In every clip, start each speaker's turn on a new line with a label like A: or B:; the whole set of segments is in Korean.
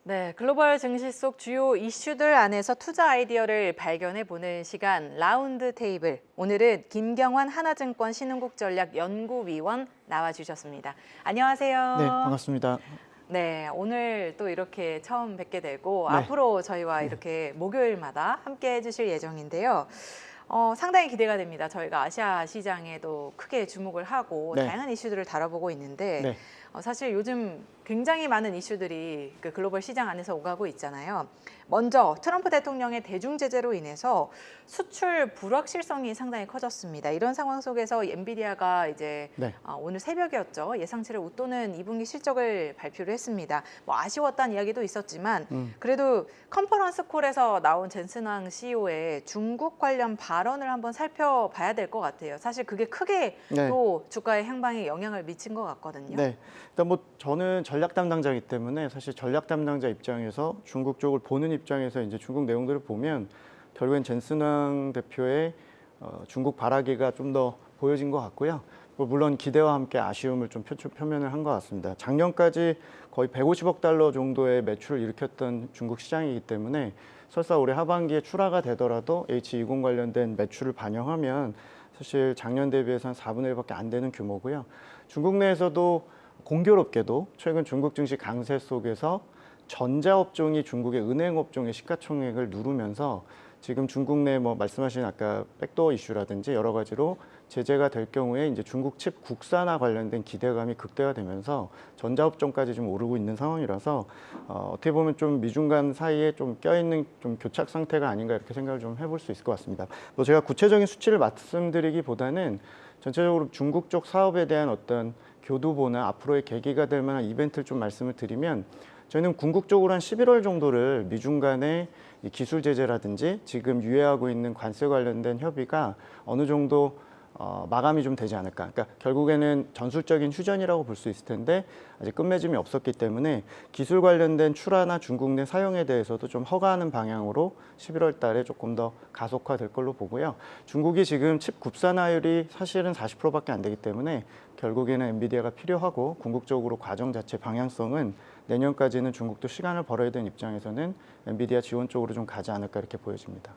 A: 네, 글로벌 증시 속 주요 이슈들 안에서 투자 아이디어를 발견해보는 시간 라운드 테이블. 오늘은 김경환 하나증권 신흥국전략연구위원 나와주셨습니다.
B: 네,
A: 안녕하세요.
B: 반갑습니다.
A: 네, 오늘 또 이렇게 처음 뵙게 되고
B: 네,
A: 앞으로 저희와 이렇게 목요일마다 함께 해주실 예정인데요. 상당히 기대가 됩니다. 저희가 아시아 시장에도 크게 주목을 하고
B: 네,
A: 다양한 이슈들을 다뤄보고 있는데
B: 네,
A: 사실 요즘 굉장히 많은 이슈들이 그 글로벌 시장 안에서 오가고 있잖아요. 먼저 트럼프 대통령의 대중 제재로 인해서 수출 불확실성이 상당히 커졌습니다. 이런 상황 속에서 엔비디아가 이제
B: 네.
A: 오늘 새벽이었죠. 예상치를 웃도는 2분기 실적을 발표를 했습니다. 뭐 아쉬웠다는 이야기도 있었지만 그래도 컨퍼런스 콜에서 나온 젠슨왕 CEO의 중국 관련 발언을 한번 살펴봐야 될 것 같아요. 사실 그게 크게
B: 네.
A: 또 주가의 향방에 영향을 미친 것 같거든요.
B: 네. 일단 뭐 저는 전략 담당자이기 때문에 사실 전략 담당자 입장에서 중국 쪽을 보는 입장에서 이제 중국 내용들을 보면 결국엔 젠슨왕 대표의 중국 발악기가 좀 더 보여진 것 같고요. 뭐 물론 기대와 함께 아쉬움을 좀 표면을 한 것 같습니다. 작년까지 거의 150억 달러 정도의 매출을 일으켰던 중국 시장이기 때문에 설사 올해 하반기에 출하가 되더라도 H20 관련된 매출을 반영하면 사실 작년 대비해서 한 4분의 1밖에 안 되는 규모고요. 중국 내에서도 공교롭게도 최근 중국 증시 강세 속에서 전자업종이 중국의 은행업종의 시가총액을 누르면서 지금 중국 내 뭐 말씀하신 아까 백도어 이슈라든지 여러 가지로 제재가 될 경우에 이제 중국 칩 국산화 관련된 기대감이 극대화되면서 전자업종까지 좀 오르고 있는 상황이라서 어떻게 보면 좀 미중 간 사이에 좀 껴있는 좀 교착 상태가 아닌가 이렇게 생각을 좀 해볼 수 있을 것 같습니다. 뭐 제가 구체적인 수치를 말씀드리기보다는 전체적으로 중국 쪽 사업에 대한 어떤 교두보나 앞으로의 계기가 될 만한 이벤트를 좀 말씀을 드리면 저희는 궁극적으로 한 11월 정도를 미중 간의 이 기술 제재라든지 지금 유예하고 있는 관세 관련된 협의가 어느 정도 마감이 좀 되지 않을까. 그러니까 결국에는 전술적인 휴전이라고 볼 수 있을 텐데 아직 끝맺음이 없었기 때문에 기술 관련된 출하나 중국 내 사용에 대해서도 좀 허가하는 방향으로 11월 달에 조금 더 가속화될 걸로 보고요. 중국이 지금 칩 국산화율이 사실은 40%밖에 안 되기 때문에 결국에는 엔비디아가 필요하고 궁극적으로 과정 자체 방향성은 내년까지는 중국도 시간을 벌어야 되는 입장에서는 엔비디아 지원 쪽으로 좀 가지 않을까 이렇게 보여집니다.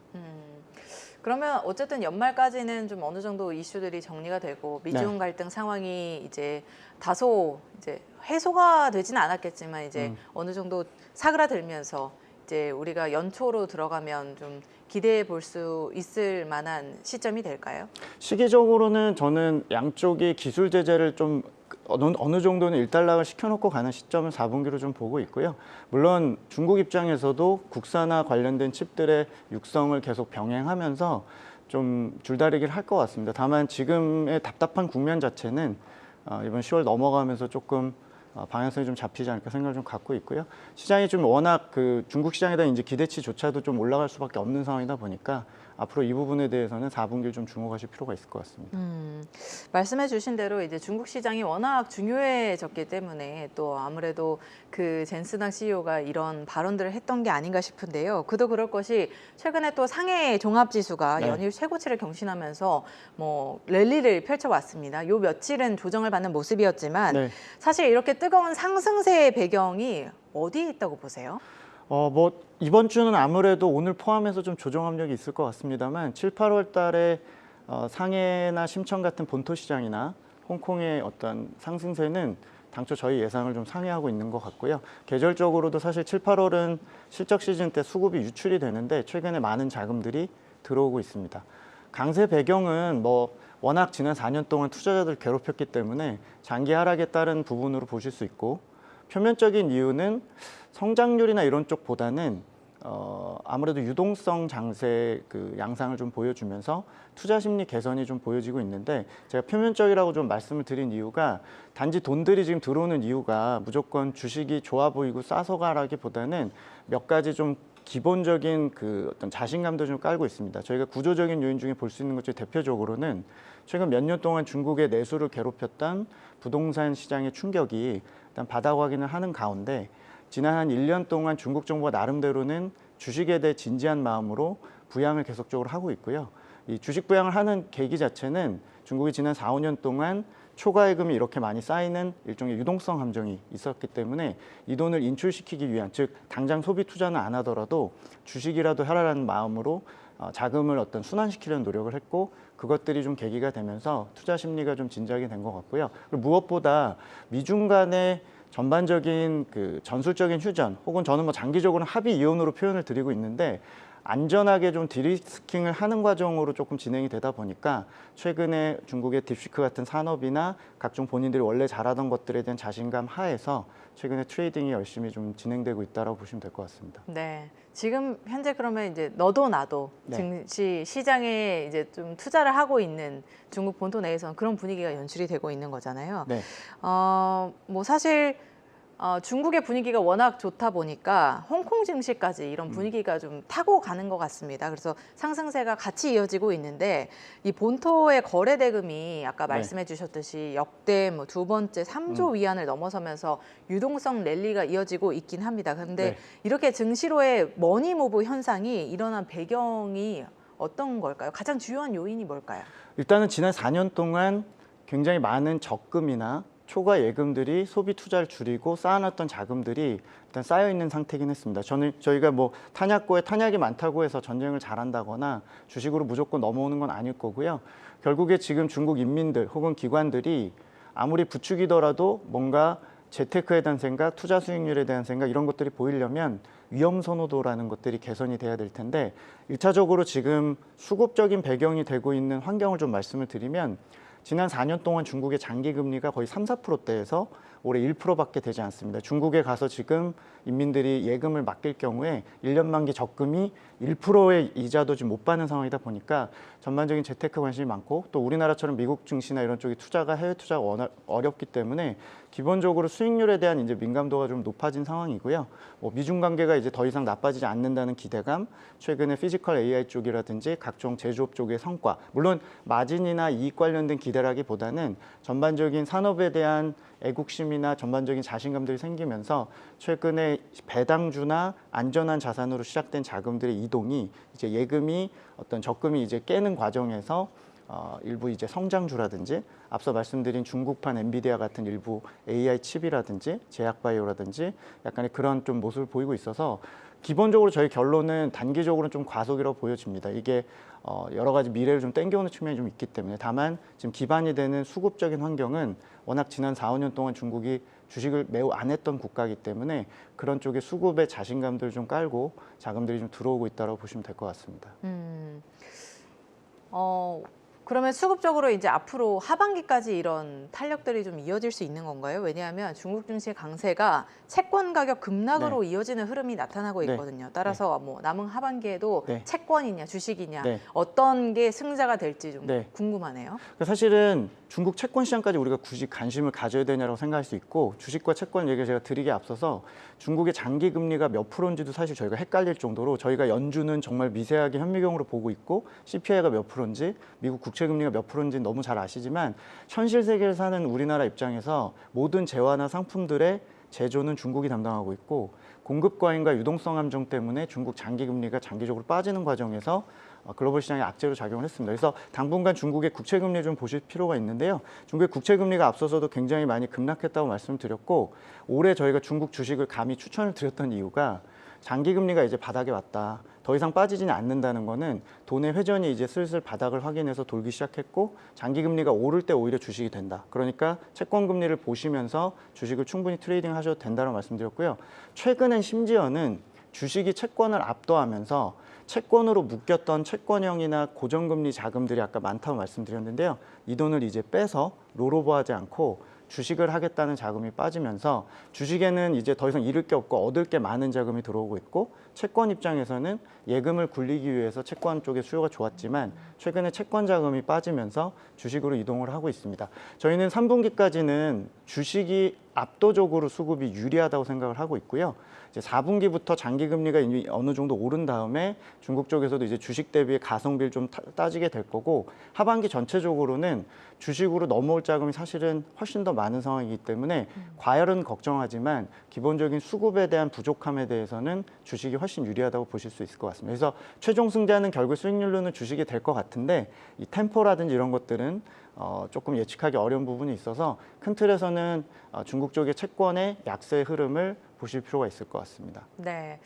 A: 그러면 어쨌든 연말까지는 좀 어느 정도 이슈들이 정리가 되고 미중
B: 네.
A: 갈등 상황이 이제 다소 이제 해소가 되지는 않았겠지만 이제 어느 정도 사그라들면서 이제 우리가 연초로 들어가면 좀 기대해 볼 수 있을 만한 시점이 될까요?
B: 시기적으로는 저는 양쪽이 기술 제재를 좀 어느 정도는 일단락을 시켜놓고 가는 시점을 4분기로 좀 보고 있고요. 물론 중국 입장에서도 국산화 관련된 칩들의 육성을 계속 병행하면서 좀 줄다리기를 할 것 같습니다. 다만 지금의 답답한 국면 자체는 이번 10월 넘어가면서 조금 방향성이 좀 잡히지 않을까 생각을 좀 갖고 있고요. 시장이 좀 워낙 그 중국 시장에 대한 이제 기대치조차도 좀 올라갈 수밖에 없는 상황이다 보니까 앞으로 이 부분에 대해서는 4분기를 좀 주목하실 필요가 있을 것 같습니다.
A: 말씀해 주신 대로 이제 중국 시장이 워낙 중요해졌기 때문에 또 아무래도 그 젠스당 CEO가 이런 발언들을 했던 게 아닌가 싶은데요. 그도 그럴 것이 최근에 또 상해 종합지수가
B: 네.
A: 연일 최고치를 경신하면서 뭐 랠리를 펼쳐왔습니다. 요 며칠은 조정을 받는 모습이었지만
B: 네.
A: 사실 이렇게 뜨거운 상승세의 배경이 어디에 있다고 보세요?
B: 뭐 이번 주는 아무래도 오늘 포함해서 좀 조정 압력이 있을 것 같습니다만 7, 8월 달에 상해나 심천 같은 본토 시장이나 홍콩의 어떤 상승세는 당초 저희 예상을 좀 상회하고 있는 것 같고요. 계절적으로도 사실 7, 8월은 실적 시즌 때 수급이 유출이 되는데 최근에 많은 자금들이 들어오고 있습니다. 강세 배경은 뭐 워낙 지난 4년 동안 투자자들 괴롭혔기 때문에 장기 하락에 따른 부분으로 보실 수 있고 표면적인 이유는 성장률이나 이런 쪽보다는 아무래도 유동성 장세 그 양상을 좀 보여주면서 투자 심리 개선이 좀 보여지고 있는데 제가 표면적이라고 좀 말씀을 드린 이유가 단지 돈들이 지금 들어오는 이유가 무조건 주식이 좋아 보이고 싸서가라기보다는 몇 가지 좀 기본적인 그 어떤 자신감도 좀 깔고 있습니다. 저희가 구조적인 요인 중에 볼 수 있는 것 중에 대표적으로는 최근 몇 년 동안 중국의 내수를 괴롭혔던 부동산 시장의 충격이 일단 바닥 확인을 하는 가운데 지난 한 1년 동안 중국 정부가 나름대로는 주식에 대해 진지한 마음으로 부양을 계속적으로 하고 있고요. 이 주식 부양을 하는 계기 자체는 중국이 지난 4, 5년 동안 초과예금이 이렇게 많이 쌓이는 일종의 유동성 함정이 있었기 때문에 이 돈을 인출시키기 위한, 즉 당장 소비 투자는 안 하더라도 주식이라도 하라는 마음으로 자금을 어떤 순환시키려는 노력을 했고, 그것들이 좀 계기가 되면서 투자 심리가 좀 진작이 된 것 같고요. 그리고 무엇보다 미중 간의 전반적인 그 전술적인 휴전, 혹은 저는 뭐 장기적으로는 합의 이혼으로 표현을 드리고 있는데, 안전하게 좀 디리스킹을 하는 과정으로 조금 진행이 되다 보니까 최근에 중국의 딥시크 같은 산업이나 각종 본인들이 원래 잘하던 것들에 대한 자신감 하에서 최근에 트레이딩이 열심히 좀 진행되고 있다고 보시면 될 것 같습니다.
A: 네. 지금 현재 그러면 이제 너도 나도
B: 네.
A: 증시 시장에 이제 좀 투자를 하고 있는 중국 본토 내에서는 그런 분위기가 연출이 되고 있는 거잖아요.
B: 네.
A: 뭐 사실 중국의 분위기가 워낙 좋다 보니까 홍콩 증시까지 이런 분위기가 좀 타고 가는 것 같습니다. 그래서 상승세가 같이 이어지고 있는데, 이 본토의 거래 대금이 아까
B: 네.
A: 말씀해 주셨듯이 역대 뭐 두 번째 3조 위안을 넘어서면서 유동성 랠리가 이어지고 있긴 합니다. 그런데
B: 네.
A: 이렇게 증시로의 머니 무브 현상이 일어난 배경이 어떤 걸까요? 가장 주요한 요인이 뭘까요?
B: 일단은 지난 4년 동안 굉장히 많은 적금이나 초과 예금들이 소비 투자를 줄이고 쌓아놨던 자금들이 일단 쌓여 있는 상태긴 했습니다. 저희가 뭐 탄약고에 탄약이 많다고 해서 전쟁을 잘한다거나 주식으로 무조건 넘어오는 건 아닐 거고요. 결국에 지금 중국 인민들 혹은 기관들이 아무리 부추기더라도 뭔가 재테크에 대한 생각, 투자 수익률에 대한 생각, 이런 것들이 보이려면 위험 선호도라는 것들이 개선이 돼야 될 텐데, 1차적으로 지금 수급적인 배경이 되고 있는 환경을 좀 말씀을 드리면, 지난 4년 동안 중국의 장기 금리가 거의 3, 4%대에서 올해 1%밖에 되지 않습니다. 중국에 가서 지금 인민들이 예금을 맡길 경우에 1년 만기 적금이 1%의 이자도 지금 못 받는 상황이다 보니까 전반적인 재테크 관심이 많고, 또 우리나라처럼 미국 증시나 이런 쪽이 해외 투자가 워낙 어렵기 때문에 기본적으로 수익률에 대한 이제 민감도가 좀 높아진 상황이고요. 뭐 미중 관계가 이제 더 이상 나빠지지 않는다는 기대감, 최근에 피지컬 AI 쪽이라든지 각종 제조업 쪽의 성과, 물론 마진이나 이익 관련된 기대라기보다는 전반적인 산업에 대한 애국심이나 전반적인 자신감들이 생기면서 최근에 배당주나 안전한 자산으로 시작된 자금들의 이동이 이제 예금이 어떤 적금이 이제 깨는 과정에서 일부 이제 성장주라든지 앞서 말씀드린 중국판 엔비디아 같은 일부 AI 칩이라든지 제약바이오라든지 약간의 그런 좀 모습을 보이고 있어서, 기본적으로 저희 결론은 단기적으로는 좀 과속이라고 보여집니다. 이게 여러 가지 미래를 좀 땡겨오는 측면이 좀 있기 때문에, 다만 지금 기반이 되는 수급적인 환경은 워낙 지난 4, 5년 동안 중국이 주식을 매우 안 했던 국가이기 때문에 그런 쪽에 수급의 자신감들을 좀 깔고 자금들이 좀 들어오고 있다고 보시면 될 것 같습니다.
A: 그러면 수급적으로 이제 앞으로 하반기까지 이런 탄력들이 좀 이어질 수 있는 건가요? 왜냐하면 중국 증시의 강세가 채권 가격 급락으로 이어지는 흐름이 나타나고
B: 네.
A: 있거든요. 따라서 뭐 남은 하반기에도
B: 네.
A: 채권이냐 주식이냐
B: 네.
A: 어떤 게 승자가 될지 좀
B: 네.
A: 궁금하네요.
B: 그러니까 사실은 중국 채권 시장까지 우리가 굳이 관심을 가져야 되냐고 생각할 수 있고, 주식과 채권 얘기를 제가 드리기에 앞서서 중국의 장기 금리가 몇 프로인지도 사실 저희가 헷갈릴 정도로, 저희가 연준은 정말 미세하게 현미경으로 보고 있고 CPI가 몇 프로인지, 미국 국채 금리가 몇 프로인지 너무 잘 아시지만, 현실 세계를 사는 우리나라 입장에서 모든 재화나 상품들의 제조는 중국이 담당하고 있고, 공급 과잉과 유동성 함정 때문에 중국 장기 금리가 장기적으로 빠지는 과정에서 글로벌 시장에 악재로 작용을 했습니다. 그래서 당분간 중국의 국채 금리 좀 보실 필요가 있는데요. 중국의 국채 금리가 앞서서도 굉장히 많이 급락했다고 말씀드렸고, 올해 저희가 중국 주식을 감히 추천을 드렸던 이유가, 장기 금리가 이제 바닥에 왔다, 더 이상 빠지지는 않는다는 거는 돈의 회전이 이제 슬슬 바닥을 확인해서 돌기 시작했고, 장기 금리가 오를 때 오히려 주식이 된다. 그러니까 채권 금리를 보시면서 주식을 충분히 트레이딩 하셔도 된다고 말씀드렸고요. 최근엔 심지어는 주식이 채권을 압도하면서 채권으로 묶였던 채권형이나 고정금리 자금들이 아까 많다고 말씀드렸는데요. 이 돈을 이제 빼서 롤오버하지 않고 주식을 하겠다는 자금이 빠지면서, 주식에는 이제 더 이상 잃을 게 없고 얻을 게 많은 자금이 들어오고 있고, 채권 입장에서는 예금을 굴리기 위해서 채권 쪽의 수요가 좋았지만 최근에 채권 자금이 빠지면서 주식으로 이동을 하고 있습니다. 저희는 3분기까지는 주식이 압도적으로 수급이 유리하다고 생각을 하고 있고요. 이제 4분기부터 장기 금리가 이미 어느 정도 오른 다음에 중국 쪽에서도 이제 주식 대비의 가성비를 좀 따지게 될 거고, 하반기 전체적으로는 주식으로 넘어올 자금이 사실은 훨씬 더 많은 상황이기 때문에 과열은 걱정하지만 기본적인 수급에 대한 부족함에 대해서는 주식이 훨씬 유리하다고 보실 수 있을 것 같습니다. 그래서 최종 승자는 결국 수익률로는 주식이 될 것 같은데, 이 템포라든지 이런 것들은 조금 예측하기 어려운 부분이 있어서 큰 틀에서는 중국 쪽의 채권의 약세 흐름을 보실 필요가 있을 것 같습니다.
A: 네.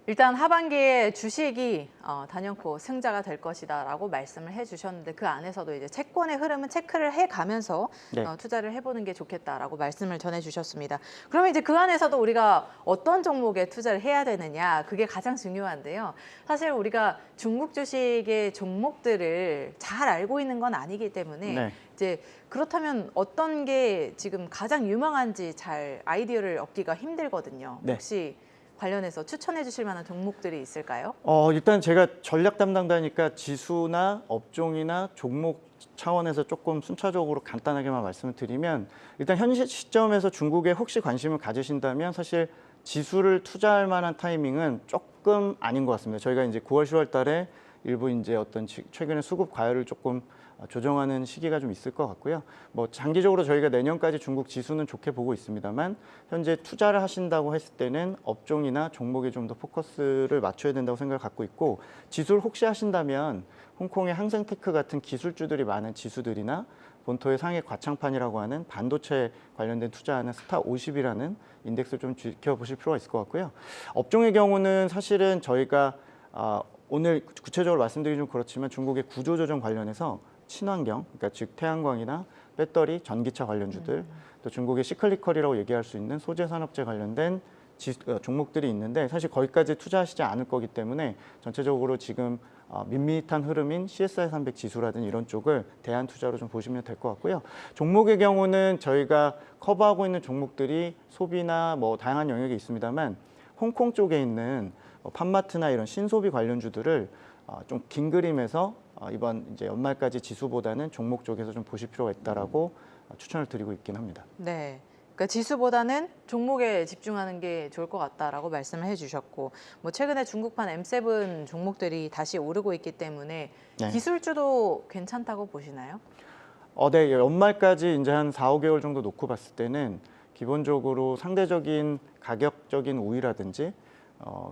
A: 일단 하반기에 주식이 단연코 승자가 될 것이다라고 말씀을 해주셨는데 그 안에서도 이제 채권의 흐름은 체크를 해가면서
B: 네.
A: 투자를 해보는 게 좋겠다라고 말씀을 전해주셨습니다. 그러면 이제 그 안에서도 우리가 어떤 종목에 투자를 해야 되느냐 그게 가장 중요한데요. 사실 우리가 중국 주식의 종목들을 잘 알고 있는 건 아니기 때문에
B: 네.
A: 이제 그렇다면 어떤 게 지금 가장 유망한지 잘 아이디어를 얻기가 힘들거든요.
B: 네.
A: 혹시 관련해서 추천해 주실 만한 종목들이 있을까요?
B: 일단 제가 전략 담당자니까 지수나 업종이나 종목 차원에서 조금 순차적으로 간단하게만 말씀을 드리면 일단 현 시점에서 중국에 혹시 관심을 가지신다면 사실 지수를 투자할 만한 타이밍은 조금 아닌 것 같습니다. 저희가 이제 9월, 10월 달에 일부 이제 어떤 최근에 수급 과열을 조금 조정하는 시기가 좀 있을 것 같고요. 뭐 장기적으로 저희가 내년까지 중국 지수는 좋게 보고 있습니다만 현재 투자를 하신다고 했을 때는 업종이나 종목에 좀 더 포커스를 맞춰야 된다고 생각을 갖고 있고 지수를 혹시 하신다면 홍콩의 항생테크 같은 기술주들이 많은 지수들이나 본토의 상해 과창판이라고 하는 반도체 관련된 투자하는 스타 50이라는 인덱스를 좀 지켜보실 필요가 있을 것 같고요. 업종의 경우는 사실은 저희가 오늘 구체적으로 말씀드리기 좀 그렇지만 중국의 구조조정 관련해서 친환경, 그러니까 즉 태양광이나 배터리, 전기차 관련주들, 또 중국의 시클리컬이라고 얘기할 수 있는 소재 산업재 관련된 종목들이 있는데 사실 거기까지 투자하시지 않을 거기 때문에 전체적으로 지금 밋밋한 흐름인 CSI 300 지수라든지 이런 쪽을 대안 투자로 좀 보시면 될 것 같고요. 종목의 경우는 저희가 커버하고 있는 종목들이 소비나 뭐 다양한 영역이 있습니다만 홍콩 쪽에 있는 팜마트나 이런 신소비 관련주들을 좀 긴 그림에서 이번 이제 연말까지 지수보다는 종목 쪽에서 좀 보실 필요가 있다라고 추천을 드리고 있긴 합니다.
A: 네. 그러니까 지수보다는 종목에 집중하는 게 좋을 것 같다라고 말씀을 해주셨고, 뭐 최근에 중국판 M7 종목들이 다시 오르고 있기 때문에
B: 네.
A: 기술주도 괜찮다고 보시나요?
B: 네, 연말까지 이제 한 4, 5개월 정도 놓고 봤을 때는 기본적으로 상대적인 가격적인 우위라든지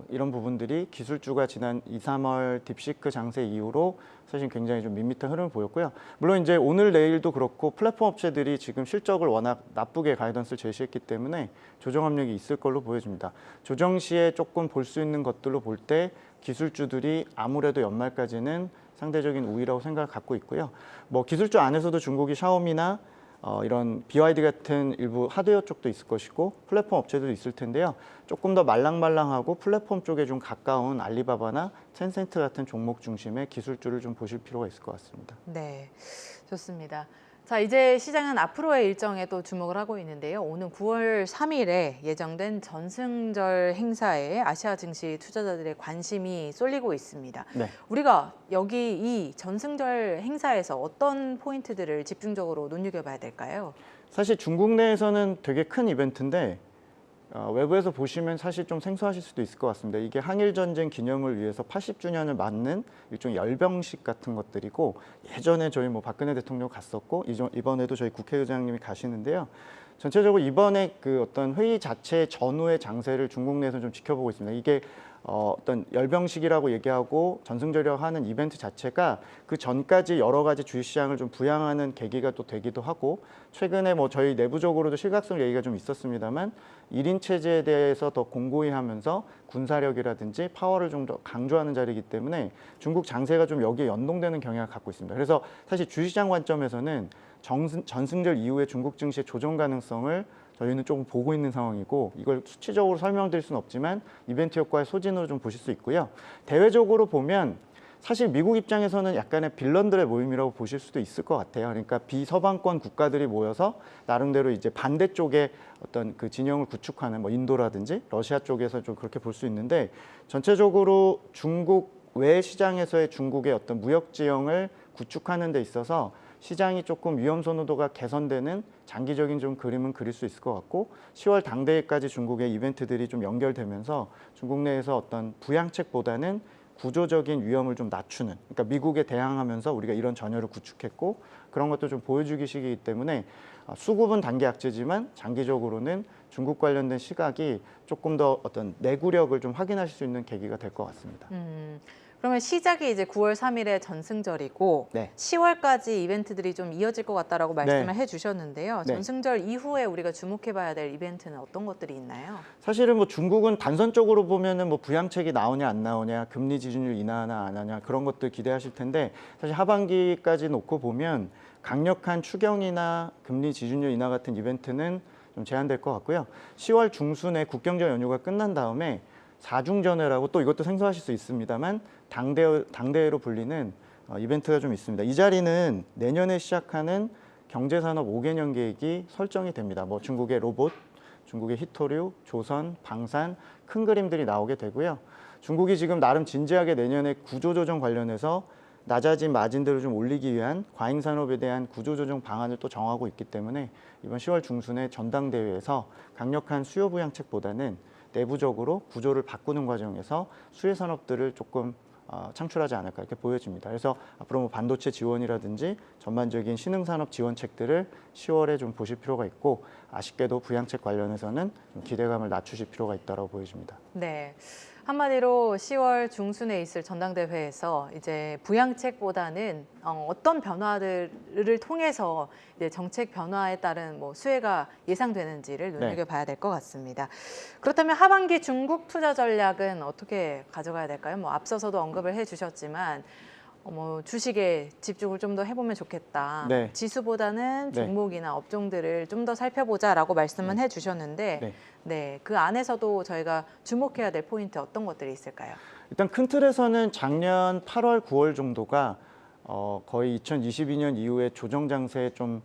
B: 이런 부분들이 기술주가 지난 2, 3월 딥시크 장세 이후로 사실 굉장히 좀 밋밋한 흐름을 보였고요. 물론 이제 오늘 내일도 그렇고 플랫폼 업체들이 지금 실적을 워낙 나쁘게 가이던스를 제시했기 때문에 조정 압력이 있을 걸로 보여집니다. 조정 시에 조금 볼 수 있는 것들로 볼 때 기술주들이 아무래도 연말까지는 상대적인 우위라고 생각을 갖고 있고요. 뭐 기술주 안에서도 중국이 샤오미나 이런 BYD 같은 일부 하드웨어 쪽도 있을 것이고 플랫폼 업체들도 있을 텐데요. 조금 더 말랑말랑하고 플랫폼 쪽에 좀 가까운 알리바바나 텐센트 같은 종목 중심의 기술주를 좀 보실 필요가 있을 것 같습니다.
A: 네, 좋습니다. 자, 이제 시장은 앞으로의 일정에 또 주목을 하고 있는데요. 오는 9월 3일에 예정된 전승절 행사에 아시아 증시 투자자들의 관심이 쏠리고 있습니다.
B: 네.
A: 우리가 여기 이 전승절 행사에서 어떤 포인트들을 집중적으로 눈여겨봐야 될까요?
B: 사실 중국 내에서는 되게 큰 이벤트인데 외부에서 보시면 사실 좀 생소하실 수도 있을 것 같습니다. 이게 한일전쟁 기념을 위해서 80주년을 맞는 일종의 열병식 같은 것들이고 예전에 저희 뭐 박근혜 대통령 갔었고 이번에도 저희 국회의장님이 가시는데요. 전체적으로 이번에 그 어떤 회의 자체 전후의 장세를 중국 내에서 좀 지켜보고 있습니다. 이게 어떤 열병식이라고 얘기하고 전승절이라고 하는 이벤트 자체가 그 전까지 여러 가지 주식시장을 좀 부양하는 계기가 또 되기도 하고 최근에 뭐 저희 내부적으로도 실각성 얘기가 좀 있었습니다만 1인 체제에 대해서 더 공고히 하면서 군사력이라든지 파워를 좀 더 강조하는 자리이기 때문에 중국 장세가 좀 여기에 연동되는 경향을 갖고 있습니다. 그래서 사실 주식시장 관점에서는 전승절 이후에 중국 증시의 조정 가능성을 저희는 조금 보고 있는 상황이고 이걸 수치적으로 설명드릴 수는 없지만 이벤트 효과의 소진으로 좀 보실 수 있고요. 대외적으로 보면 사실 미국 입장에서는 약간의 빌런들의 모임이라고 보실 수도 있을 것 같아요. 그러니까 비서방권 국가들이 모여서 나름대로 이제 반대쪽에 어떤 그 진영을 구축하는 뭐 인도라든지 러시아 쪽에서 좀 그렇게 볼 수 있는데 전체적으로 중국 외 시장에서의 중국의 어떤 무역 지형을 구축하는 데 있어서 시장이 조금 위험 선호도가 개선되는 장기적인 좀 그림은 그릴 수 있을 것 같고 10월 당대회까지 중국의 이벤트들이 좀 연결되면서 중국 내에서 어떤 부양책보다는 구조적인 위험을 좀 낮추는 그러니까 미국에 대항하면서 우리가 이런 전열을 구축했고 그런 것도 좀 보여주기 시기이기 때문에 수급은 단기 악재지만 장기적으로는 중국 관련된 시각이 조금 더 어떤 내구력을 좀 확인하실 수 있는 계기가 될 것 같습니다.
A: 그러면 시작이 이제 9월 3일에 전승절이고
B: 네.
A: 10월까지 이벤트들이 좀 이어질 것 같다라고 말씀을
B: 네.
A: 해주셨는데요.
B: 네.
A: 전승절 이후에 우리가 주목해봐야 될 이벤트는 어떤 것들이 있나요?
B: 사실은 뭐 중국은 단선적으로 보면은 뭐 부양책이 나오냐 안 나오냐, 금리 지준율 인하하나 안 하냐 그런 것들 기대하실 텐데 사실 하반기까지 놓고 보면 강력한 추경이나 금리 지준율 인하 같은 이벤트는 좀 제한될 것 같고요. 10월 중순에 국경절 연휴가 끝난 다음에 사중전회라고 또 이것도 생소하실 수 있습니다만 당대회로 불리는 이벤트가 좀 있습니다. 이 자리는 내년에 시작하는 경제산업 5개년 계획이 설정이 됩니다. 뭐 중국의 로봇, 중국의 히토류, 조선, 방산 큰 그림들이 나오게 되고요. 중국이 지금 나름 진지하게 내년에 구조조정 관련해서 낮아진 마진들을 좀 올리기 위한 과잉산업에 대한 구조조정 방안을 또 정하고 있기 때문에 이번 10월 중순에 전당대회에서 강력한 수요 부양책보다는 내부적으로 구조를 바꾸는 과정에서 수혜 산업들을 조금 창출하지 않을까 이렇게 보여집니다. 그래서 앞으로 뭐 반도체 지원이라든지 전반적인 신흥산업 지원책들을 10월에 좀 보실 필요가 있고 아쉽게도 부양책 관련해서는 좀 기대감을 낮추실 필요가 있다고 보여집니다.
A: 네. 한마디로 10월 중순에 있을 전당대회에서 이제 부양책보다는 어떤 변화들을 통해서 이제 정책 변화에 따른 뭐 수혜가 예상되는지를 눈여겨봐야 될 것 같습니다. 그렇다면 하반기 중국 투자 전략은 어떻게 가져가야 될까요? 뭐 앞서서도 언급을 해주셨지만 뭐 주식에 집중을 좀 더 해보면 좋겠다.
B: 네.
A: 지수보다는
B: 네.
A: 종목이나 업종들을 좀 더 살펴보자라고 말씀은 해주셨는데
B: 네.
A: 네, 그 안에서도 저희가 주목해야 될 포인트 어떤 것들이 있을까요?
B: 일단 큰 틀에서는 작년 8월, 9월 정도가 거의 2022년 이후에 조정 장세의 좀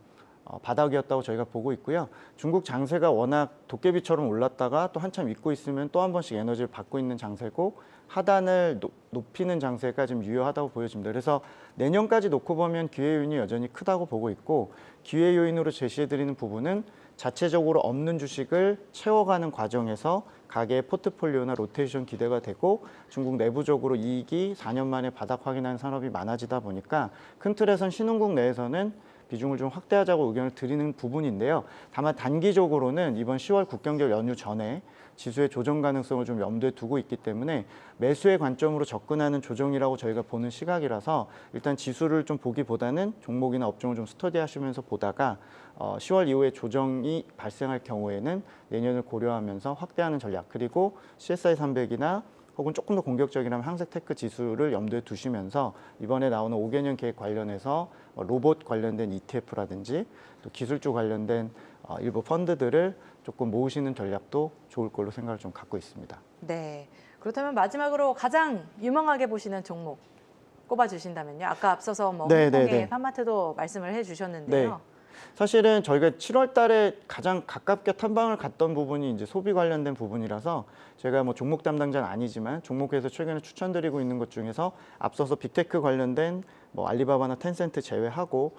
B: 바닥이었다고 저희가 보고 있고요. 중국 장세가 워낙 도깨비처럼 올랐다가 또 한참 잊고 있으면 또 한 번씩 에너지를 받고 있는 장세고 하단을 높이는 장세가 좀 유효하다고 보여집니다. 그래서 내년까지 놓고 보면 기회 요인이 여전히 크다고 보고 있고 기회 요인으로 제시해드리는 부분은 자체적으로 없는 주식을 채워가는 과정에서 가계의 포트폴리오나 로테이션 기대가 되고 중국 내부적으로 이익이 4년 만에 바닥 확인하는 산업이 많아지다 보니까 큰 틀에선 신흥국 내에서는 비중을 좀 확대하자고 의견을 드리는 부분인데요. 다만 단기적으로는 이번 10월 국경절 연휴 전에 지수의 조정 가능성을 좀 염두에 두고 있기 때문에 매수의 관점으로 접근하는 조정이라고 저희가 보는 시각이라서 일단 지수를 좀 보기보다는 종목이나 업종을 좀 스터디하시면서 보다가 10월 이후에 조정이 발생할 경우에는 내년을 고려하면서 확대하는 전략 그리고 CSI 300이나 혹은 조금 더 공격적이라면 항세테크 지수를 염두에 두시면서 이번에 나오는 5개년 계획 관련해서 로봇 관련된 ETF라든지 또 기술주 관련된 일부 펀드들을 조금 모으시는 전략도 좋을 걸로 생각을 좀 갖고 있습니다.
A: 네. 그렇다면 마지막으로 가장 유망하게 보시는 종목 꼽아주신다면요. 아까 앞서서 뭐 홍콩의 팜마트도 말씀을 해주셨는데요.
B: 네. 사실은 저희가 7월 달에 가장 가깝게 탐방을 갔던 부분이 이제 소비 관련된 부분이라서 제가 뭐 종목 담당자는 아니지만 종목에서 최근에 추천드리고 있는 것 중에서 앞서서 빅테크 관련된 뭐 알리바바나 텐센트 제외하고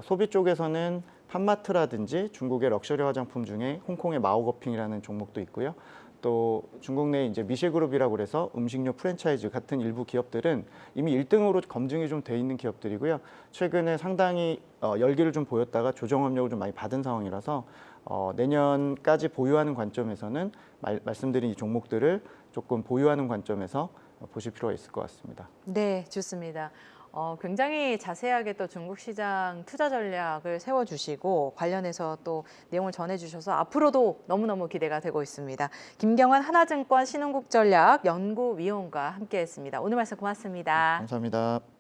B: 소비 쪽에서는 팜마트라든지 중국의 럭셔리 화장품 중에 홍콩의 마오거핑이라는 종목도 있고요. 또 중국 내 이제 미쉐그룹이라고 그래서 음식료 프랜차이즈 같은 일부 기업들은 이미 1등으로 검증이 좀 돼 있는 기업들이고요. 최근에 상당히 열기를 좀 보였다가 조정 압력을 좀 많이 받은 상황이라서 내년까지 보유하는 관점에서는 말씀드린 이 종목들을 조금 보유하는 관점에서 보실 필요가 있을 것 같습니다.
A: 네, 좋습니다. 굉장히 자세하게 또 중국 시장 투자 전략을 세워주시고 관련해서 또 내용을 전해주셔서 앞으로도 너무너무 기대가 되고 있습니다. 김경환 하나증권 신흥국전략 연구위원과 함께했습니다. 오늘 말씀 고맙습니다.
B: 감사합니다.